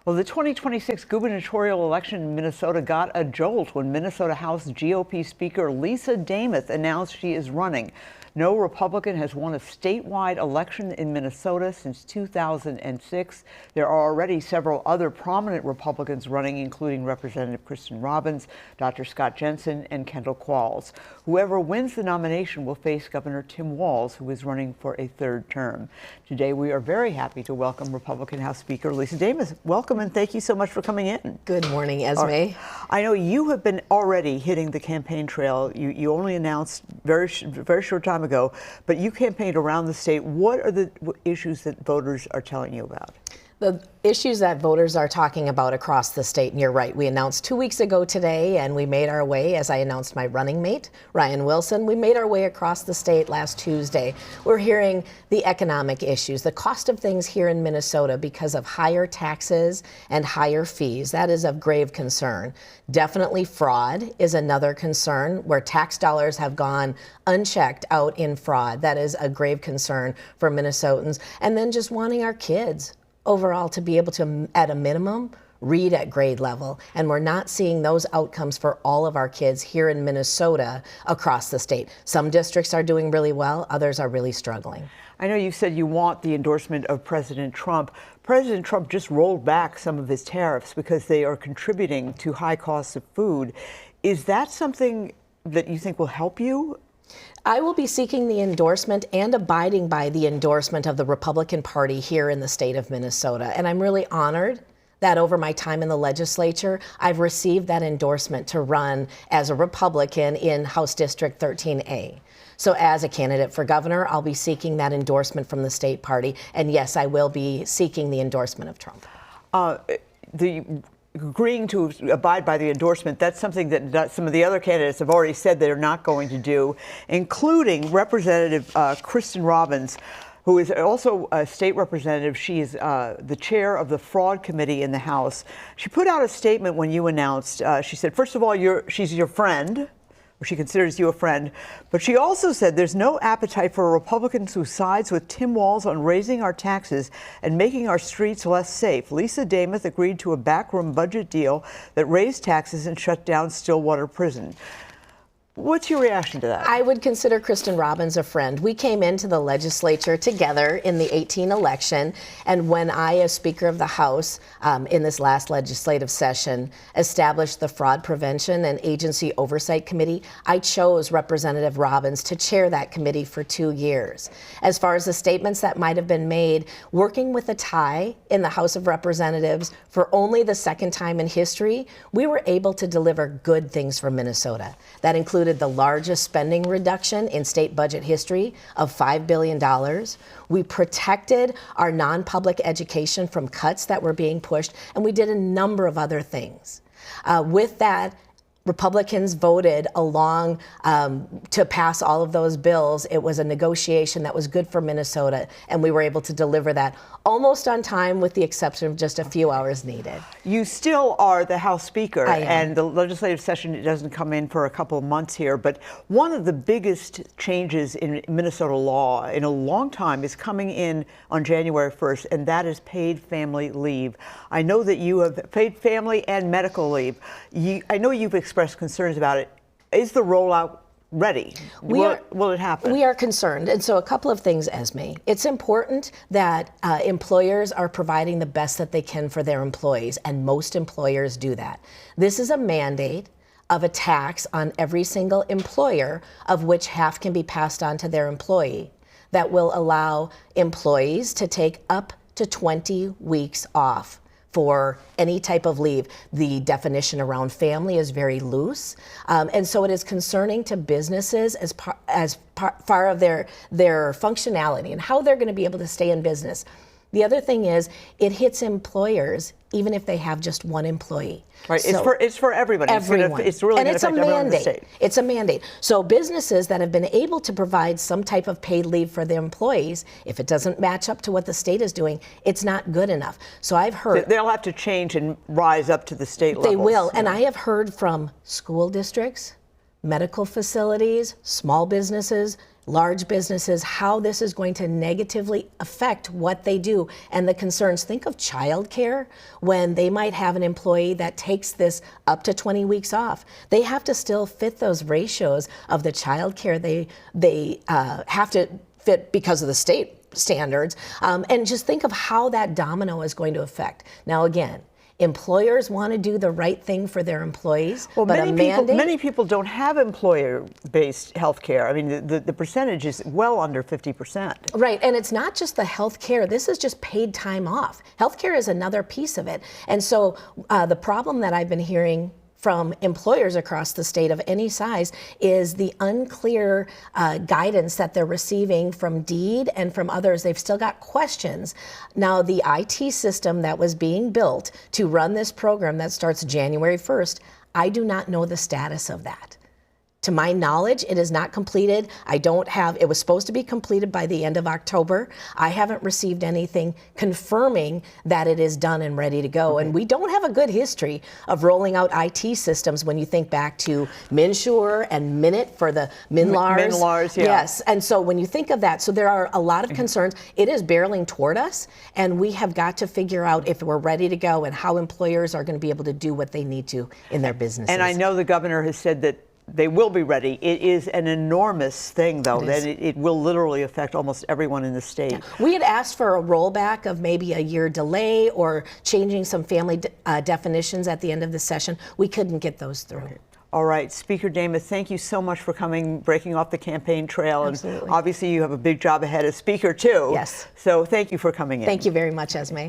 Well, the 2026 gubernatorial election in Minnesota got a jolt when Minnesota House GOP Speaker Lisa Demuth announced she is running. No Republican has won a statewide election in Minnesota since 2006. There are already several other prominent Republicans running, including Representative Kristen Robbins, Dr. Scott Jensen, and Kendall Qualls. Whoever wins the nomination will face Governor Tim Walz, who is running for a third term. Today, we are very happy to welcome Republican House Speaker Lisa Demuth. Welcome, and thank you so much for coming in. Good morning, Esme. I know you have been already hitting the campaign trail. You only announced very short time ago, but you campaigned around the state. What are the issues that voters are telling you about? The issues that voters are talking about across the state, and you're right, we announced 2 weeks ago today, and we made our way, as I announced my running mate, Ryan Wilson, we made our way across the state last Tuesday. We're hearing the economic issues, the cost of things here in Minnesota because of higher taxes and higher fees. That is of grave concern. Definitely fraud is another concern, where tax dollars have gone unchecked out in fraud. That is a grave concern for Minnesotans. And then just wanting our kids overall to be able to, at a minimum, read at grade level. And we're not seeing those outcomes for all of our kids here in Minnesota across the state. Some districts are doing really well, others are really struggling. I know you said you want the endorsement of President Trump. President Trump just rolled back some of his tariffs because they are contributing to high costs of food. Is that something that you think will help you? I will be seeking the endorsement and abiding by the endorsement of the Republican Party here in the state of Minnesota. And I'm really honored that over my time in the legislature, I've received that endorsement to run as a Republican in House District 13A. So as a candidate for governor, I'll be seeking that endorsement from the state party. And yes, I will be seeking the endorsement of Trump. Agreeing to abide by the endorsement, that's something that some of the other candidates have already said they're not going to do, including Representative Kristen Robbins, who is also a state representative. She is the chair of the fraud committee in the House. She put out a statement when you announced, she said, first of all, she's your friend, or she considers you a friend, but she also said there's no appetite for a Republican who sides with Tim Walz on raising our taxes and making our streets less safe. Lisa Demuth agreed to a backroom budget deal that raised taxes and shut down Stillwater Prison. What's your reaction to that? I would consider Kristen Robbins a friend. We came into the legislature together in the 2018 election, and when I, as Speaker of the House, in this last legislative session, established the Fraud Prevention and Agency Oversight Committee, I chose Representative Robbins to chair that committee for 2 years. As far as the statements that might have been made, working with a tie in the House of Representatives for only the second time in history, we were able to deliver good things for Minnesota. That included the largest spending reduction in state budget history of $5 billion. We protected our non-public education from cuts that were being pushed, and we did a number of other things. With that, Republicans voted along to pass all of those bills. It was a negotiation that was good for Minnesota, and we were able to deliver that almost on time, with the exception of just a few hours needed. You still are the House Speaker, I am. And the legislative session doesn't come in for a couple of months here, but one of the biggest changes in Minnesota law in a long time is coming in on January 1st, and that is paid family leave. I know that you have paid family and medical leave. I know you've expressed concerns about it. Is the rollout ready? Will it happen? We are concerned. And so a couple of things, Esme. It's important that employers are providing the best that they can for their employees, and most employers do that. This is a mandate of a tax on every single employer, of which half can be passed on to their employee, that will allow employees to take up to 20 weeks off for any type of leave. The definition around family is very loose, and so it is concerning to businesses as far of their functionality and how they're going to be able to stay in business. The other thing is, it hits employers even if they have just one employee. Right. So it's for everybody. Everyone. It's really and it's a mandate. It's a mandate. So businesses that have been able to provide some type of paid leave for their employees, if it doesn't match up to what the state is doing, it's not good enough. So I've heard they'll have to change and rise up to the state level. They will. And I have heard from school districts, medical facilities, small businesses, large businesses, how this is going to negatively affect what they do and the concerns. Think of childcare when they might have an employee that takes this up to 20 weeks off. They have to still fit those ratios of the childcare they have to fit because of the state standards. And just think of how that domino is going to affect. Now, again, employers want to do the right thing for their employees, well, but many people don't have employer-based health care. I mean, the percentage is well under 50%. Right, and it's not just the health care. This is just paid time off. Health care is another piece of it. And so the problem that I've been hearing from employers across the state of any size is the unclear guidance that they're receiving from DEED and from others. They've still got questions. Now, the IT system that was being built to run this program that starts January 1st, I do not know the status of that. To my knowledge, it is not completed. It was supposed to be completed by the end of October. I haven't received anything confirming that it is done and ready to go. And we don't have a good history of rolling out IT systems when you think back to MinSure and Minute for the MinLars. MinLars, yeah. Yes, and so when you think of that, so there are a lot of concerns. It is barreling toward us, and we have got to figure out if we're ready to go and how employers are going to be able to do what they need to in their businesses. And I know the governor has said that they will be ready. It is an enormous thing, though, that it will literally affect almost everyone in the state. Yeah. We had asked for a rollback of maybe a year delay or changing some family definitions at the end of the session. We couldn't get those through. Okay. All right, Speaker Demuth, thank you so much for coming, breaking off the campaign trail. Absolutely. And obviously you have a big job ahead as Speaker, too. Yes. So thank you for coming in. Thank you very much, Esme.